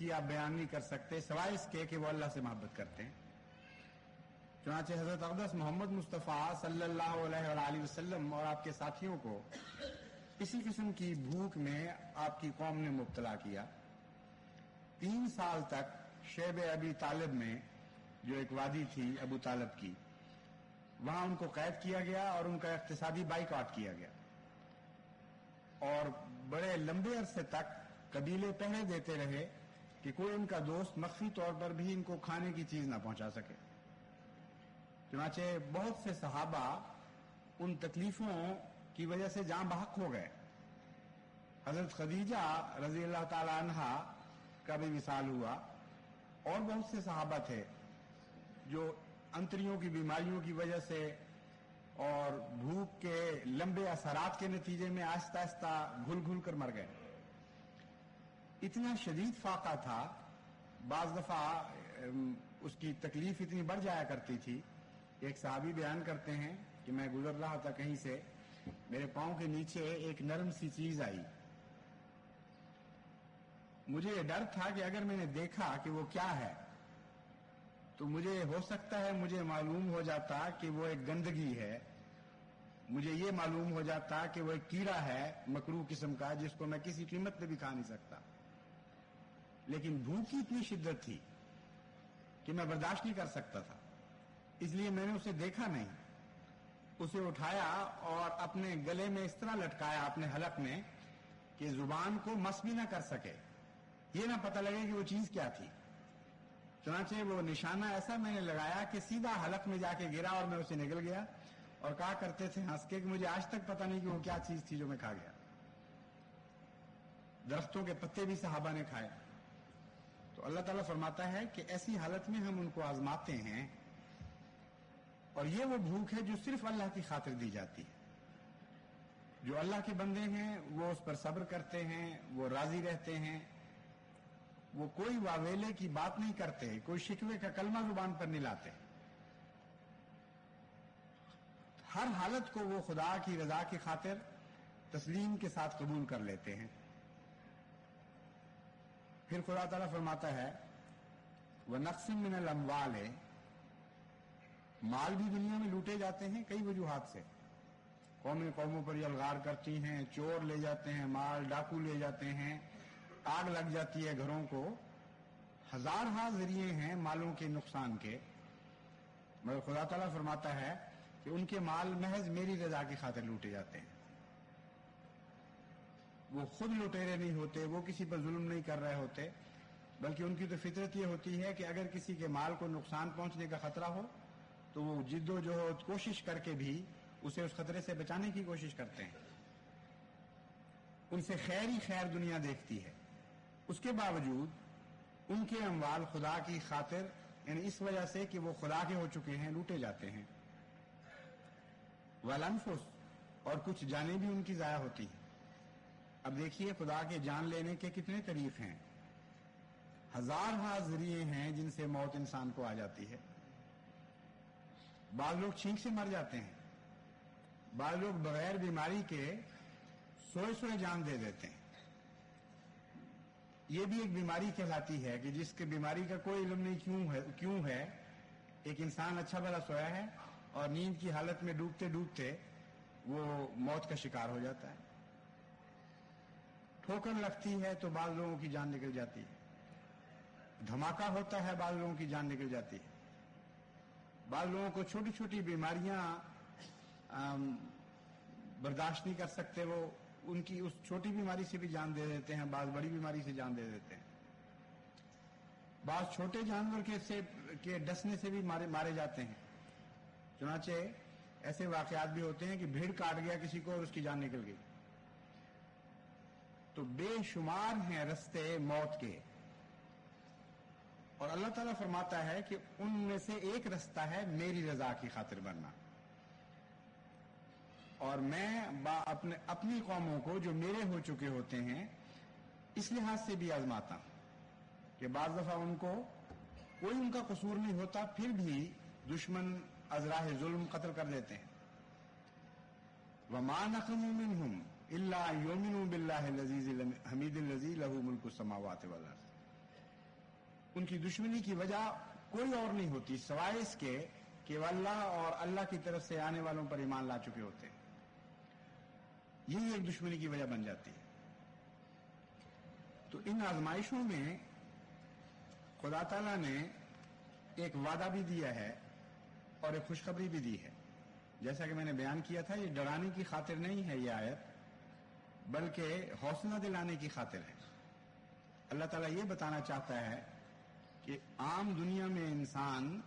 کی آپ بیان نہیں کر سکتے سوائے اس کے کہ وہ اللہ سے محبت کرتے ہیں. چنانچہ حضرت اقدس محمد مصطفیٰ صلی اللہ علیہ وآلہ وسلم اور آپ کے ساتھیوں کو اسی قسم کی بھوک میں آپ کی قوم نے مبتلا کیا. 3 سال تک شیب ابی طالب میں، جو ایک وادی تھی ابو طالب کی، وہاں ان کو قید کیا گیا اور ان کا اقتصادی بائیکاٹ کیا گیا، اور بڑے لمبے عرصے تک قبیلے پہرے دیتے رہے کہ کوئی ان کا دوست مخفی طور پر بھی ان کو کھانے کی چیز نہ پہنچا سکے. چنانچہ بہت سے صحابہ ان تکلیفوں کی وجہ سے جاں بحق ہو گئے. حضرت خدیجہ رضی اللہ تعالی عنہا کا بھی وصال ہوا، اور بہت سے صحابہ تھے جو انتریوں کی بیماریوں کی وجہ سے اور بھوک کے لمبے اثرات کے نتیجے میں آہستہ آہستہ گھل گھل کر مر گئے. اتنا شدید فاقہ تھا، بعض دفعہ اس کی تکلیف اتنی بڑھ جایا کرتی تھی. ایک صحابی بیان کرتے ہیں کہ میں گزر رہا تھا کہیں سے، میرے پاؤں کے نیچے ایک نرم سی چیز آئی. مجھے یہ ڈر تھا کہ اگر میں نے دیکھا کہ وہ کیا ہے تو مجھے ہو سکتا ہے مجھے معلوم ہو جاتا کہ وہ ایک گندگی ہے، مجھے یہ معلوم ہو جاتا کہ وہ ایک کیڑا ہے مکروہ قسم کا جس کو میں کسی قیمت پہ بھی کھا نہیں سکتا. لیکن بھوک کی اتنی شدت تھی کہ میں برداشت نہیں کر سکتا تھا، اس لیے میں نے اسے دیکھا نہیں. اسے اٹھایا اور اپنے گلے میں اس طرح لٹکایا اپنے حلق میں کہ زبان کو مس بھی نہ کر سکے، یہ نہ پتہ لگے کہ وہ چیز کیا تھی. چنانچہ وہ نشانہ ایسا میں نے لگایا کہ سیدھا حلق میں جا کے گرا اور میں اسے نگل گیا، اور کہا کرتے تھے ہنس کے کہ مجھے آج تک پتہ نہیں کہ وہ کیا چیز تھی جو میں کھا گیا. درختوں کے پتے بھی صحابہ نے کھائے. تو اللہ تعالیٰ فرماتا ہے کہ ایسی حالت میں ہم ان کو آزماتے ہیں، اور یہ وہ بھوک ہے جو صرف اللہ کی خاطر دی جاتی ہے. جو اللہ کے بندے ہیں وہ اس پر صبر کرتے ہیں، وہ راضی رہتے ہیں، وہ کوئی واویلے کی بات نہیں کرتے، کوئی شکوے کا کلمہ زبان پر نہیں لاتے. ہر حالت کو وہ خدا کی رضا کی خاطر تسلیم کے ساتھ قبول کر لیتے ہیں. پھر خدا تعالیٰ فرماتا ہے وَنَقْصٍ مِّنَ الْأَمْوَالِ، مال بھی دنیا میں لوٹے جاتے ہیں کئی وجوہات سے. قومیں قوموں پر یلغار کرتی ہیں، چور لے جاتے ہیں مال، ڈاکو لے جاتے ہیں، آگ لگ جاتی ہے گھروں کو. ہزارہا ذریعے ہیں مالوں کے نقصان کے، مگر خدا تعالیٰ فرماتا ہے کہ ان کے مال محض میری رضا کی خاطر لوٹے جاتے ہیں. وہ خود لٹیرے نہیں ہوتے، وہ کسی پر ظلم نہیں کر رہے ہوتے، بلکہ ان کی تو فطرت یہ ہوتی ہے کہ اگر کسی کے مال کو نقصان پہنچنے کا خطرہ ہو تو وہ جد و جہد کوشش کر کے بھی اسے اس خطرے سے بچانے کی کوشش کرتے ہیں. ان سے خیر ہی خیر دنیا دیکھتی ہے. اس کے باوجود ان کے اموال خدا کی خاطر، یعنی اس وجہ سے کہ وہ خدا کے ہو چکے ہیں، لوٹے جاتے ہیں. والانفس، اور کچھ جانیں بھی ان کی ضائع ہوتی ہیں. اب دیکھیے خدا کے جان لینے کے کتنے طریق ہیں. ہزارہا ذریعے ہیں جن سے موت انسان کو آ جاتی ہے. بعض لوگ چھینک سے مر جاتے ہیں، بعض لوگ بغیر بیماری کے سوئے سوئے جان دے دیتے ہیں. یہ بھی ایک بیماری کہلاتی ہے کہ جس کے بیماری کا کوئی علم نہیں کیوں ہے. ایک انسان اچھا بھلا سویا ہے اور نیند کی حالت میں ڈوبتے ڈوبتے وہ موت کا شکار ہو جاتا ہے. ٹھوکر لگتی ہے تو بعض لوگوں کی جان نکل جاتی ہے، دھماکہ ہوتا ہے بعض لوگوں کی جان نکل جاتی ہے. بعض لوگوں کو چھوٹی چھوٹی بیماریاں برداشت نہیں کر سکتے، وہ ان کی اس چھوٹی بیماری سے بھی جان دے دیتے ہیں، بعض بڑی بیماری سے جان دے دیتے ہیں. بعض چھوٹے جانور کے ڈسنے سے بھی مارے جاتے ہیں. چنانچہ ایسے واقعات بھی ہوتے ہیں کہ بھیڑ کاٹ گیا کسی کو اور اس کی جان نکل گئی. تو بے شمار ہیں رستے موت کے، اور اللہ تعالیٰ فرماتا ہے کہ ان میں سے ایک رستہ ہے میری رضا کی خاطر بننا. اور میں اپنی قوموں کو جو میرے ہو چکے ہوتے ہیں اس لحاظ سے بھی آزماتا ہوں کہ بعض دفعہ ان کو کوئی ان کا قصور نہیں ہوتا، پھر بھی دشمن از راہ ظلم قتل کر دیتے ہیں. وَمَا نَقِمُوا مِنْهُمْ إِلَّا يُؤْمِنُوا بِاللَّهِ الْعَزِيزِ الْحَمِيدِ الَّذِي لَهُ مُلْكُ السَّمَاوَاتِ وَالْأَرْضِ. ان کی دشمنی کی وجہ کوئی اور نہیں ہوتی سوائے اس کے کہ وہ اللہ اور اللہ کی طرف سے آنے والوں پر ایمان لا چکے ہوتے ہیں. یہی ایک دشمنی کی وجہ بن جاتی ہے. تو ان آزمائشوں میں خدا تعالیٰ نے ایک وعدہ بھی دیا ہے اور ایک خوشخبری بھی دی ہے. جیسا کہ میں نے بیان کیا تھا، یہ ڈرانے کی خاطر نہیں ہے یہ آیت، بلکہ حوصلہ دلانے کی خاطر ہے. اللہ تعالیٰ یہ بتانا چاہتا ہے کہ عام دنیا میں انسان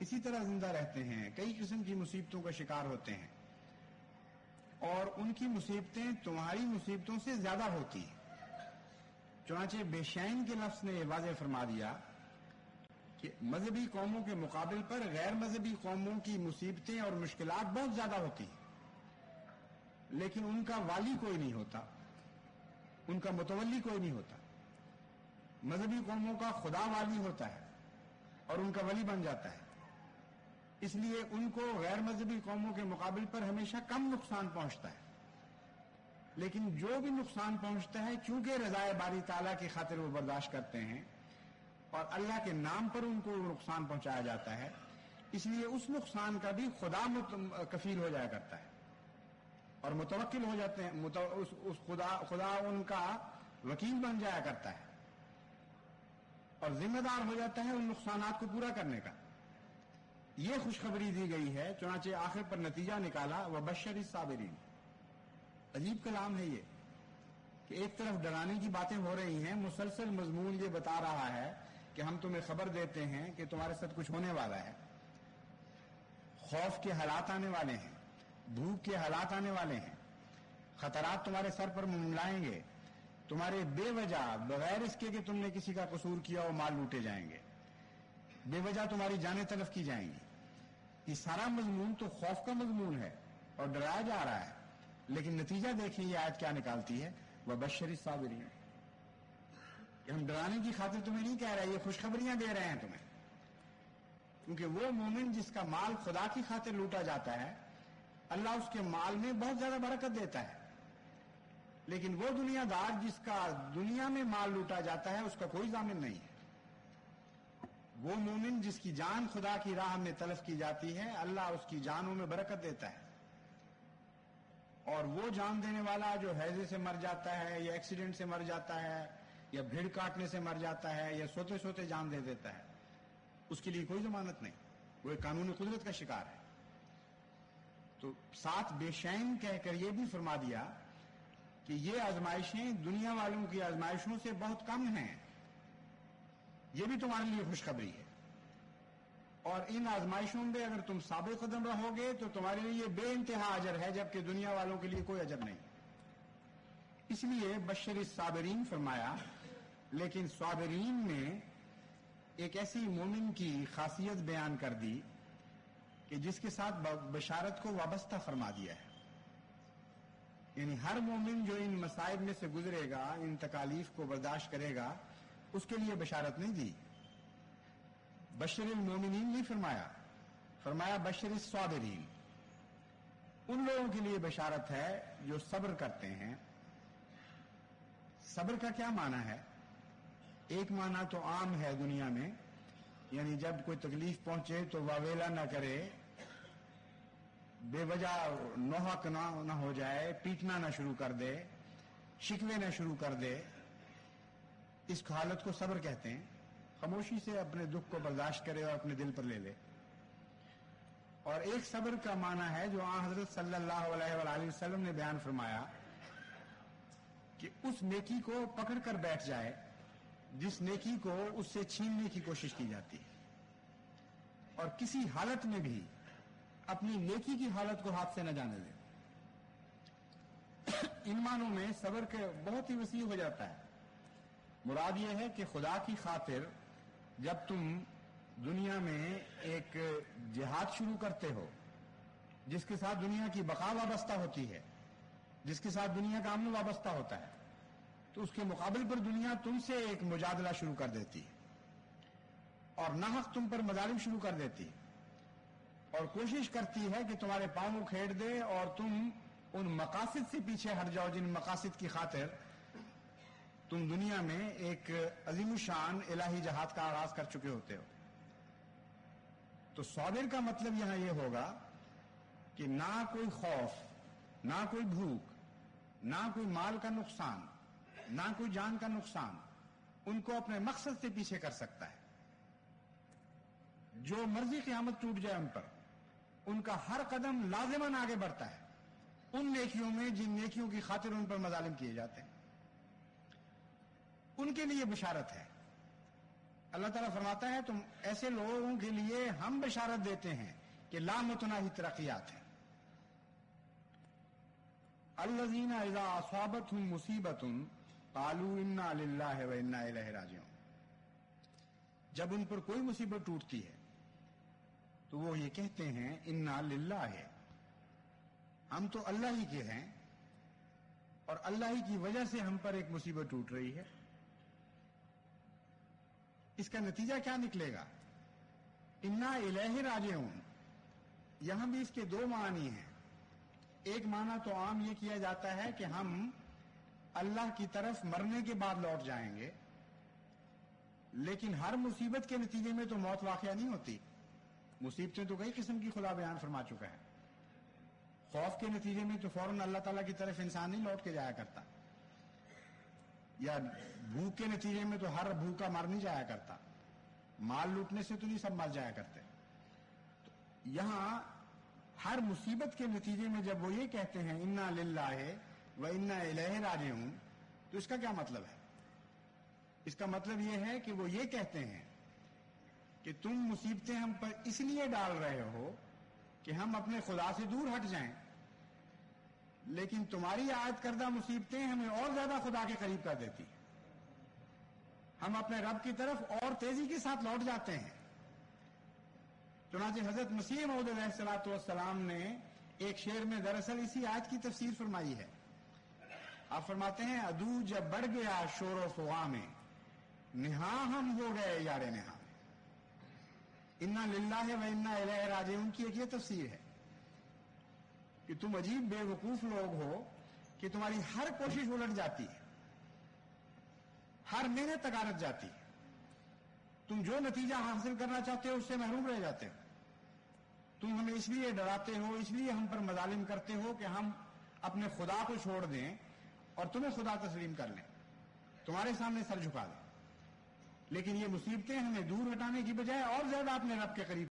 اسی طرح زندہ رہتے ہیں، کئی قسم کی مصیبتوں کا شکار ہوتے ہیں، اور ان کی مصیبتیں تمہاری مصیبتوں سے زیادہ ہوتی ہیں. چنانچہ بے شین کے لفظ نے یہ واضح فرما دیا کہ مذہبی قوموں کے مقابل پر غیر مذہبی قوموں کی مصیبتیں اور مشکلات بہت زیادہ ہوتی ہیں، لیکن ان کا والی کوئی نہیں ہوتا، ان کا متولی کوئی نہیں ہوتا. مذہبی قوموں کا خدا والی ہوتا ہے اور ان کا ولی بن جاتا ہے. اس لیے ان کو غیر مذہبی قوموں کے مقابل پر ہمیشہ کم نقصان پہنچتا ہے. لیکن جو بھی نقصان پہنچتا ہے، چونکہ رضائے باری تعالیٰ کی خاطر وہ برداشت کرتے ہیں اور اللہ کے نام پر ان کو نقصان پہنچایا جاتا ہے، اس لیے اس نقصان کا بھی خدا کفیل ہو جایا کرتا ہے اور متوکل ہو جاتے ہیں. اس خدا ان کا وکیل بن جایا کرتا ہے اور ذمہ دار ہو جاتا ہے ان نقصانات کو پورا کرنے کا. یہ خوشخبری دی گئی ہے. چنانچہ آخر پر نتیجہ نکالا وبشر الصابرین. عجیب کلام ہے یہ کہ ایک طرف ڈرانے کی باتیں ہو رہی ہیں، مسلسل مضمون یہ بتا رہا ہے کہ ہم تمہیں خبر دیتے ہیں کہ تمہارے ساتھ کچھ ہونے والا ہے، خوف کے حالات آنے والے ہیں، بھوک کے حالات آنے والے ہیں، خطرات تمہارے سر پر منڈلائیں گے، تمہارے بے وجہ بغیر اس کے کہ تم نے کسی کا قصور کیا وہ مال لوٹے جائیں گے، بے وجہ تمہاری جانیں تلف کی جائیں گی. یہ سارا مضمون تو خوف کا مضمون ہے اور ڈرایا جا رہا ہے، لیکن نتیجہ دیکھیں یہ آیت کیا نکالتی ہے، وبشر الصابرین. کہ ہم ڈرانے کی خاطر تمہیں نہیں کہہ رہے، یہ خوشخبریاں دے رہے ہیں تمہیں. کیونکہ وہ مومن جس کا مال خدا کی خاطر لوٹا جاتا ہے، اللہ اس کے مال میں بہت زیادہ برکت دیتا ہے. لیکن وہ دنیا دار جس کا دنیا میں مال لوٹا جاتا ہے، اس کا کوئی ضامن نہیں ہے. وہ مومن جس کی جان خدا کی راہ میں تلف کی جاتی ہے، اللہ اس کی جانوں میں برکت دیتا ہے. اور وہ جان دینے والا جو حیضے سے مر جاتا ہے یا ایکسیڈنٹ سے مر جاتا ہے یا بھیڑ کاٹنے سے مر جاتا ہے یا سوتے سوتے جان دے دیتا ہے، اس کے لیے کوئی ضمانت نہیں، وہ ایک قانونی قدرت کا شکار ہے. تو ساتھ بے شین کہہ کر یہ بھی فرما دیا کہ یہ آزمائشیں دنیا والوں کی آزمائشوں سے بہت کم ہیں. یہ بھی تمہارے لیے خوشخبری ہے. اور ان آزمائشوں میں اگر تم ثابت قدم رہو گے تو تمہارے لیے بے انتہا اجر ہے، جبکہ دنیا والوں کے لیے کوئی اجر نہیں. اس لیے بشر الصابرین فرمایا. لیکن صابرین میں ایک ایسی مومن کی خاصیت بیان کر دی کہ جس کے ساتھ بشارت کو وابستہ فرما دیا ہے. یعنی ہر مومن جو ان مصائب میں سے گزرے گا، ان تکالیف کو برداشت کرے گا، اس کے لیے بشارت نہیں دی. بشر المومنین نہیں فرمایا، فرمایا بشر الصابرین. ان لوگوں کے لیے بشارت ہے جو صبر کرتے ہیں. صبر کا کیا معنی ہے؟ ایک معنی تو عام ہے دنیا میں، یعنی جب کوئی تکلیف پہنچے تو واویلا نہ کرے، بے وجہ نوحق نہ ہو جائے، پیٹنا نہ شروع کر دے، شکوے نہ شروع کر دے. اس حالت کو صبر کہتے ہیں. خاموشی سے اپنے دکھ کو برداشت کرے اور اپنے دل پر لے لے. اور ایک صبر کا معنی ہے جو حضرت صلی اللہ علیہ وآلہ وسلم نے بیان فرمایا کہ اس نیکی کو پکڑ کر بیٹھ جائے جس نیکی کو اس سے چھیننے کی کوشش کی جاتی ہے، اور کسی حالت میں بھی اپنی نیکی کی حالت کو ہاتھ سے نہ جانے دے. ان معنوں میں صبر کے بہت ہی وسیع ہو جاتا ہے. مراد یہ ہے کہ خدا کی خاطر جب تم دنیا میں ایک جہاد شروع کرتے ہو جس کے ساتھ دنیا کی بقا وابستہ ہوتی ہے، جس کے ساتھ دنیا کا امن وابستہ ہوتا ہے، تو اس کے مقابل پر دنیا تم سے ایک مجادلہ شروع کر دیتی ہے اور ناحق تم پر مظالم شروع کر دیتی ہے اور کوشش کرتی ہے کہ تمہارے پاؤں کو کھیڑ دے اور تم ان مقاصد سے پیچھے ہٹ جاؤ جن مقاصد کی خاطر تم دنیا میں ایک عظیم الشان الہی جہاد کا آغاز کر چکے ہوتے ہو. تو صابر کا مطلب یہاں یہ ہوگا کہ نہ کوئی خوف، نہ کوئی بھوک، نہ کوئی مال کا نقصان، نہ کوئی جان کا نقصان ان کو اپنے مقصد سے پیچھے کر سکتا ہے. جو مرضی قیامت ٹوٹ جائے ان پر، ان کا ہر قدم لازماً آگے بڑھتا ہے ان نیکیوں میں جن نیکیوں کی خاطر ان پر مظالم کیے جاتے ہیں. ان کے لیے بشارت ہے. اللہ تعالیٰ فرماتا ہے تم ایسے لوگوں کے لیے ہم بشارت دیتے ہیں کہ لا متناہی ترقیات ہیں. الذین اذا اصابتهم مصیبۃ قالوا انا للہ وانا الیہ راجعون. جب ان پر کوئی مصیبت ٹوٹتی ہے تو وہ یہ کہتے ہیں انا للہ ہے، ہم تو اللہ ہی کے ہیں اور اللہ ہی کی وجہ سے ہم پر ایک مصیبت ٹوٹ رہی ہے. اس کا نتیجہ کیا نکلے گا؟ انا الیہ راجعون. یہاں بھی اس کے دو معنی ہیں. ایک معنی تو عام یہ کیا جاتا ہے کہ ہم اللہ کی طرف مرنے کے بعد لوٹ جائیں گے، لیکن ہر مصیبت کے نتیجے میں تو موت واقعہ نہیں ہوتی. مصیبتیں تو کئی قسم کی خدا بیان فرما چکا ہے. خوف کے نتیجے میں تو فوراً اللہ تعالیٰ کی طرف انسان نہیں لوٹ کے جایا کرتا، یا بھوک کے نتیجے میں تو ہر بھوکا مر نہیں جایا کرتا، مال لوٹنے سے تو نہیں سب مر جایا کرتے. تو یہاں ہر مصیبت کے نتیجے میں جب وہ یہ کہتے ہیں انا للہ و انا الیہ راجعون، تو اس کا کیا مطلب ہے؟ اس کا مطلب یہ ہے کہ وہ یہ کہتے ہیں کہ تم مصیبتیں ہم پر اس لیے ڈال رہے ہو کہ ہم اپنے خدا سے دور ہٹ جائیں، لیکن تمہاری عائد کردہ مصیبتیں ہمیں اور زیادہ خدا کے قریب کر دیتی ہیں. ہم اپنے رب کی طرف اور تیزی کے ساتھ لوٹ جاتے ہیں. چنانچہ حضرت مسیح موعود علیہ الصلوۃ والسلام نے ایک شعر میں دراصل اسی آیت کی تفسیر فرمائی ہے. آپ فرماتے ہیں عدو جب بڑھ گیا شور و فغاں میں، نہاں ہم ہو گئے یار نہاں. انا للہ و انا الیہ راجعون کی ایک یہ تفسیر ہے کہ تم عجیب بے وقوف لوگ ہو کہ تمہاری ہر کوشش الٹ جاتی ہے، ہر محنت تکارت جاتی ہے، تم جو نتیجہ حاصل کرنا چاہتے ہو اس سے محروم رہ جاتے ہو. تم ہمیں اس لیے ڈراتے ہو، اس لیے ہم پر مظالم کرتے ہو کہ ہم اپنے خدا کو چھوڑ دیں اور تمہیں خدا تسلیم کر لیں، تمہارے سامنے سر جھکا دیں. لیکن یہ مصیبتیں ہمیں دور ہٹانے کی بجائے اور زیادہ اپنے رب کے قریب